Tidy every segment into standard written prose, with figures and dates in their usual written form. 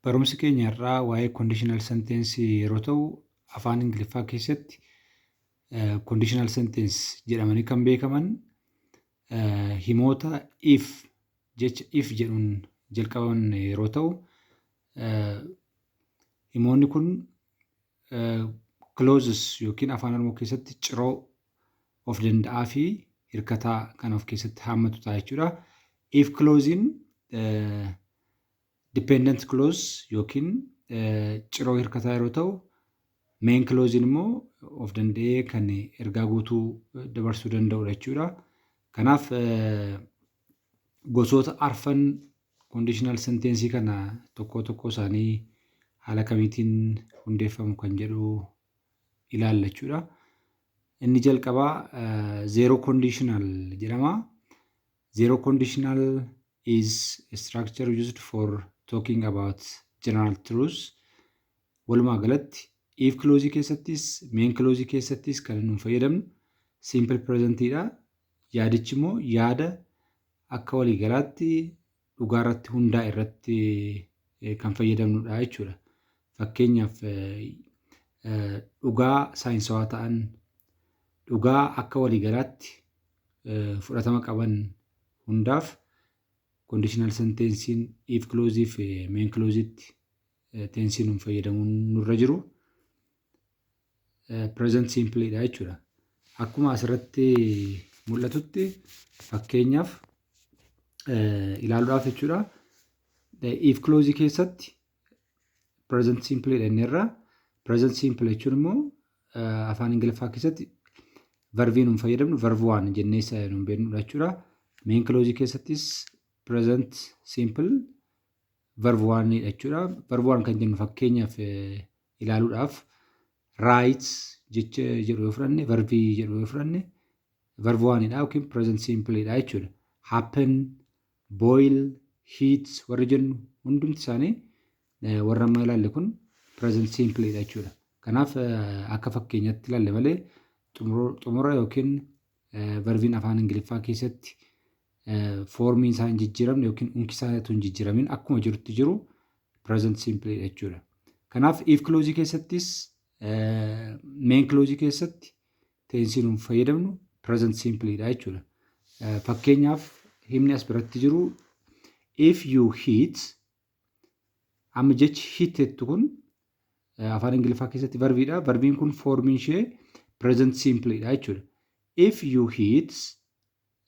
Barumsi keenya irraa waa'ee conditional sentence yeroo ta'u, afaan Ingiliffaa keessatti conditional sentence jedhamanii kan beekaman himoota jecha if jedhuun jalqaban yeroo ta'u, himoonni kun clauses yookiin afaan Oromoo keessatti ciroo of danda'aa fi hirkataa kan of keessatti haammatu ta'a jechuudha. If clausein dependent clause yookiin ciroo hirkataa yeroo ta'u, main clausein immoo of danda'ee kan ergaa guutuu dabarsuu danda'udha jechuudha. Kanaaf gosoota arfan conditional sentence kana tokko isaanii haala kamiitiin hundeeffamu kan jedhu ilaalla jechuudha. Inni jalqabaa zero conditional jedhama. Zero conditional is a structure used for talking about general truths. Walumaa galatti if clause keessattis main clause keessattis kan nu fayyadamnu simple presentidha. Yaadichi immoo yaada akka waliigalaatti dhugaa irratti hundaa irratti kan fayyadamnudha jechuudha. Fakkeenyaaf dhugaa saayinsawaa ta'an, dhugaa akka waliigalaatti fudhatama qaban hundaaf conditional sentencein if clause fi main clausetti tensiin fayyadamuun nurra jiru present simpleidha jechuudha. Akkuma asirratti mul'atutti fakkeenyaaf ilaaluudhaaf jechuudha. If clause keessatti present simpleidha inni irraa. Present simple jechuun immoo afaan Ingiliffaa keessatti verbiin nu fayyadamnu verb 1 jennee nu beeknudha jechuudha. Main clause keessattis present simple verb 1 jechuudha. Verb 1 kan jennu fakkeenyaaf ilaaluudhaaf write jecha jedhu yoo fudhanne verbii jedhu yoo fudhanne verb 1 yookiin present simpleidha jechuudha. Happen, boil, heat warri jennu hundumti isaanii warra amma ilaalle kun present simpleidha jechuudha. Kanaaf akka fakkeenyaatti ilaalle malee xumura yookiin verbiin afaan Ingiliffaa keessatti foormiin isaa hin jijjiiramne yookiin unki isaa hin jijjiiramin akkuma jirutti jiru present simpleidha jechuudha. Kanaaf if clause keessattis main clause keessatti tensiin nu fayyadamnu present simpleidha jechuudha. Fakkeenyaaf himni as biratti jiru if you hit, amma jechi hit jettu kun afaan Ingiliffaa keessatti verbiidha. Verbiin kun foormiin ishee present simpleidha jechuudha. If you heat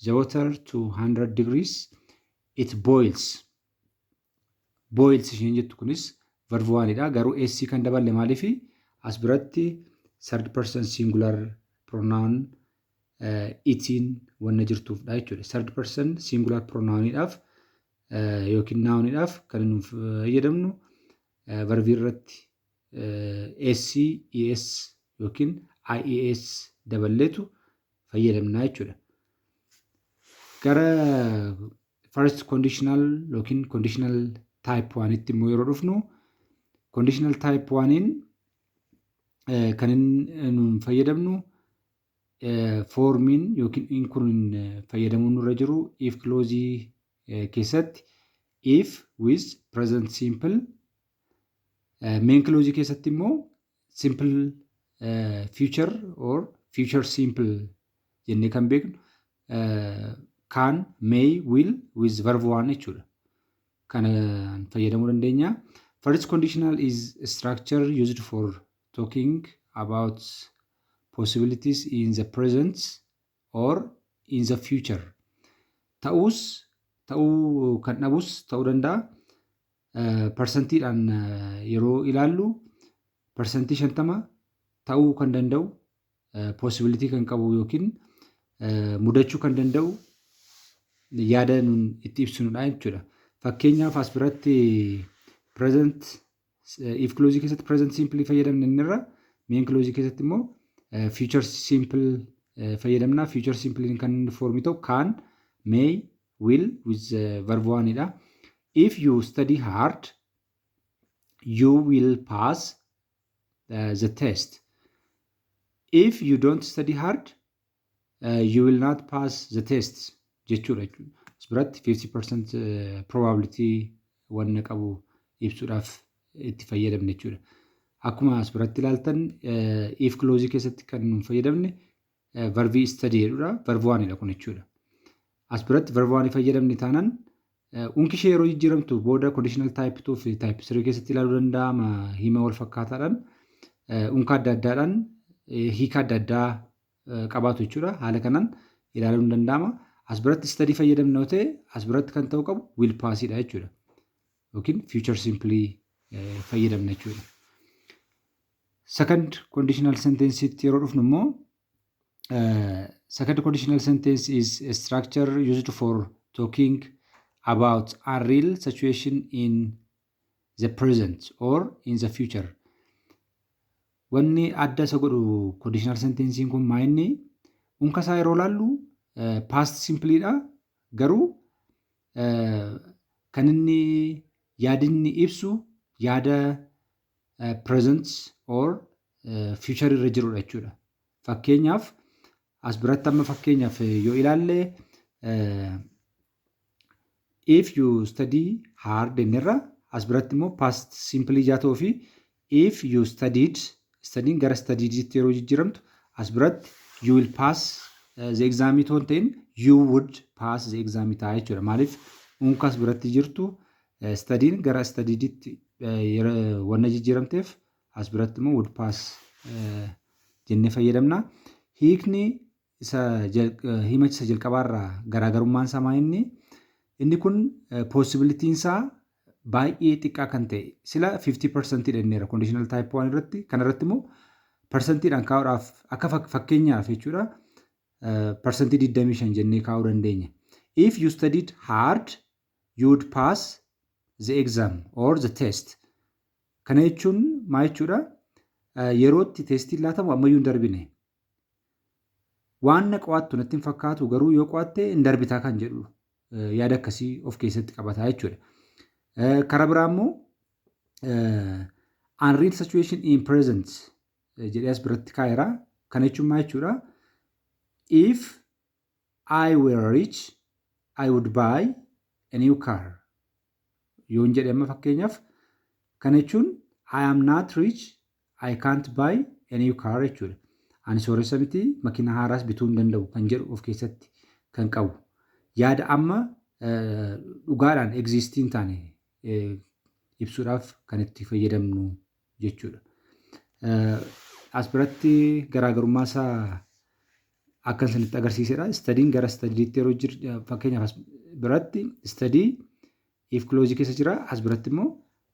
the water to 100 degrees, it boils. Boils isheen jettu kunis verb 1dha. Garuu s kan daballe maaliifi as biratti third person singular pronoun itiin wanna jirtuufdha jechuudha. Third person singular pronounidhaaf yookiin nounidhaaf kan nu fayyadamnu verbii irratti SES yookiin IES daballeetu fayyadamna jechuudha. Gara first conditional yookiin conditional type 1 itti immoo yeroo dhufnu conditional type 1in kan nu fayyadamnu foormiin yookiin kun fayyadamuun nurra jiru if clause keessatti if with present simple, main clause keessatti immoo simple future or future simple jennee kan beeknu can, may, will with verb 1 jechuudha. Kana fayyadamuu dandeenya. First conditional is a structure used for talking about possibilities in the present or in the future. Ta'uu kan dhabus ta'uu danda'a. Persentiidhaan yeroo ilaallu persentii 50 ta'uu kan danda'u possibility kan qabu yookiin mudachuu kan danda'u yaada nun itti ibsinudha jechuudha. Fakkeenyaaf as biratti present if clause keessatti present simple fayyadamne innirra main clause keessatti immoo future simple fayyadamna. Future simple kan foormi ta'u can, may, will with verb 1dha. If you study hard, you will pass the test. If you don't study hard, you will not pass the test jechuudha. As biratti 50% probability wanna qabu ibsuudhaaf itti fayyadamne jechuudha. Akkuma as biratti ilaaltan if clause keessatti kan nu fayyadamne verbii study jedhudha. Verb 1dha kun jechuudha. As biratti verb 1 fayyadamne taanaan unki ishee yeroo jijjiiramtu booda conditional type 2 fi type 3 keessatti ilaaluu danda'ama hima wal fakkaataadhaan unka adda addaadhaan hiika adda addaa qabaatu jechuudha. Haala kanaan ilaaluun danda'ama. As biratti study fayyadamne yoo ta'e as biratti kan ta'uu qabu will pass'idha jechuudha. Yookiin future simply fayyadamne jechuudha. Second conditional sentence yeroo dhufnu immoo second conditional sentence is a structure used for talking about a real situation in the present or in the future. Wanni adda isa godhu conditional sentence kun maa inni unka isaa yeroo laallu past simply dha. Garuu kan inni yaadinni ibsu yaada present or future irra jirudha jechuudha. Fakkeenyaaf as biratti amma fakkeenyaaf yoo ilaalle if you study hard jennerra as biratti immoo past simply jaa ta'uu fi if you studied studying gara studiediitti yeroo jijjiiramtu as biratti you will pass the exam itoo hin ta'in you would pass the exam ta'a jechuudha. Maaliif unka as biratti jirtu studying gara studiediitti wanna jijjiiramteef as biratti immoo would pass jennee fayyadamna. Hiikni himachi isa jalqabaarraa garaagarummaan isaa maa inni kun possibilitiin isaa baay'ee xiqqaa kan ta'e sila 50% dhenneera conditional type 1 irratti kan irratti immoo persentiidhaan kaa'uudhaaf akka fakkeenyaaf jechuudha persentii 25 jennee kaa'uu dandeenya. If you studied hard you would pass the exam or the test. Kana jechuun maa jechuudha yerootti teestiin laatamu ammayyuu hin darbine. Waan na qo'attu natti hin fakkaatu garuu yoo qo'atte hin darbitaa kan jedhu yaada akkasii of keessatti qabataa jechuudha. Karaa biraa immoo unreal situation in present jedhee as biratti kaa'eera. Kana jechuun maa jechuudha if I were rich I would buy a new car. Yoon jedhe amma fakkeenyaaf kana jechuun I am not rich I can't buy a new car jechuudha. Ani sooressa miti makiina haaraas bituu hin danda'u kan jedhu of keessatti kan qabu. Yaada amma dhugaadhaan existing taane ibsuudhaaf kan itti fayyadamnu jechuudha. As biratti garaagarummaa isaa akka isinitti agarsiisedha. Studying gara studiitti yeroo jiru fakkeenyaaf as biratti study if clause keessa jira. As biratti immoo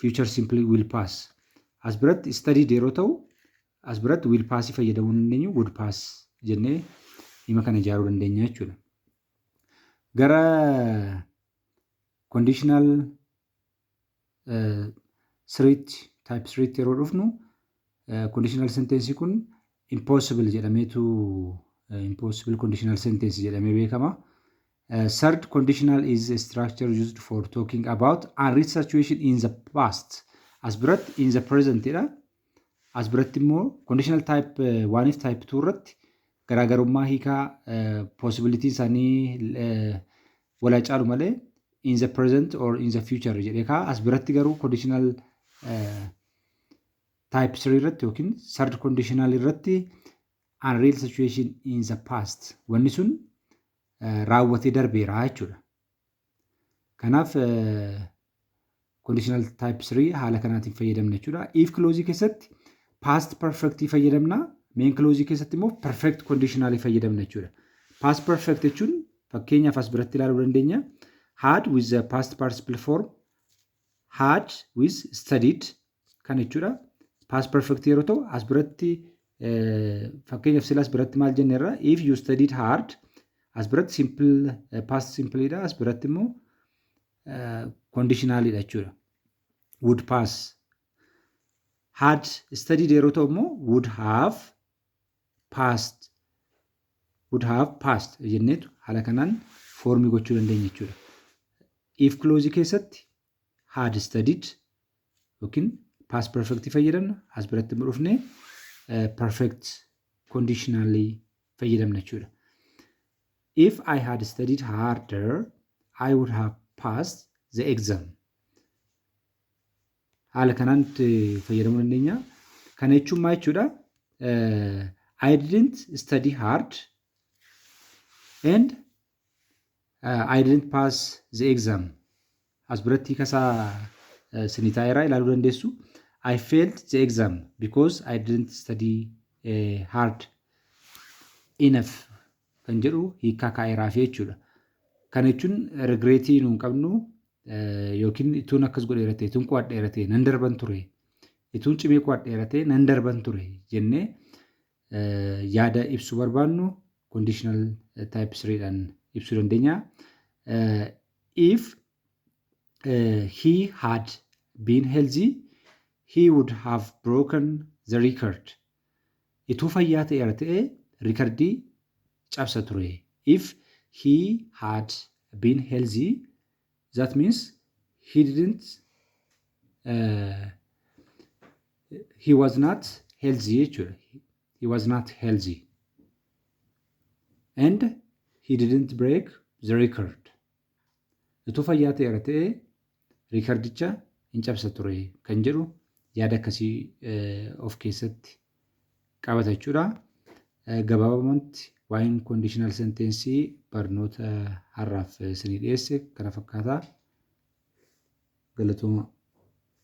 future simply will pass. As biratti study yeroo ta'u as biratti will pass fayyadamuu dandeenyu would pass jennee hima kana ijaaruu dandeenya jechuudha. Gara conditional type 3 yeroo dhufnu conditional sentence kun impossible jedhameetu impossible conditional sentence jedhamee beekama. Third conditional is a structure used for talking about a real situation in the past. As biratti in the present dha. As biratti immoo conditional type 1 fi type 2 irratti garaagarummaa hiikaa possibility isaanii walaa caalu malee in the present or in the future jedhee kaa. As biratti garuu conditional type 3 irratti yookiin third conditional irratti unreal situation in the past wanni sun raawwatee darbeera jechuudha. Kanaaf conditional type 3 haala kanaatiin fayyadamna jechuudha. If clause keessatti past perfect fayyadamna. Main clause keessatti immoo perfect conditional fayyadamna jechuudha. Past perfect jechuun fakkeenyaaf as biratti ilaaluu dandeenya. Had with the past participle form had with studied kan jechuudha. Past perfect yeroo ta'u as biratti fakkeenyaaf sila as biratti maal jenneerra if you studied hard as biratti simple past simple dha. As biratti immoo conditional dha jechuudha. Would pass. Had studied yeroo ta'u immoo would have passed jenneetu haala kanaan foormii gochuu dandeenya jechuudha. If clause keessatti had studied yookiin past perfect fayyadamna. As biratti immoo dhufnee perfect conditionally fayyadamna jechuudha. If I had studied harder I would have passed the exam. haala kanaan fayyadamuu dandeenya. Kana jechuun maal jechuudha? I didn't study hard and I didn't pass the exam. As biratti kasaa isinii taa'eeraa ilaaluu dandeessu. I failed the exam because I didn't study hard enough kan jedhu hiikaa kaa'eeraaf jechuudha. Kana jechuun regreetii nuun qabnu yookiin ituun akkas godheera ta'e, ituun qo'adheera ta'e nan darban ture, ituun cimee qo'adheera ta'e nan darban ture jennee yaada ibsuu barbaannu conditional type 3dhaan ibsuu dandeenya. If he had been healthy, he would have broken the record. Ituu fayyaa ta'eera ta'e riikardii cabsa ture. If he had been healthy, that means he didn't he was not healthy jechuudha. He was not healthy and he didn't break the record. Ituu fayyaa ta'eera ta'e riikardicha hin cabsa ture kan jedhu yaada akkasii of keessatti qabata jechuudha. Gabaabumatti waa'een conditional sentensii barnoota har'aaf isinii dhiyeesse kana fakkaata. Galatooma.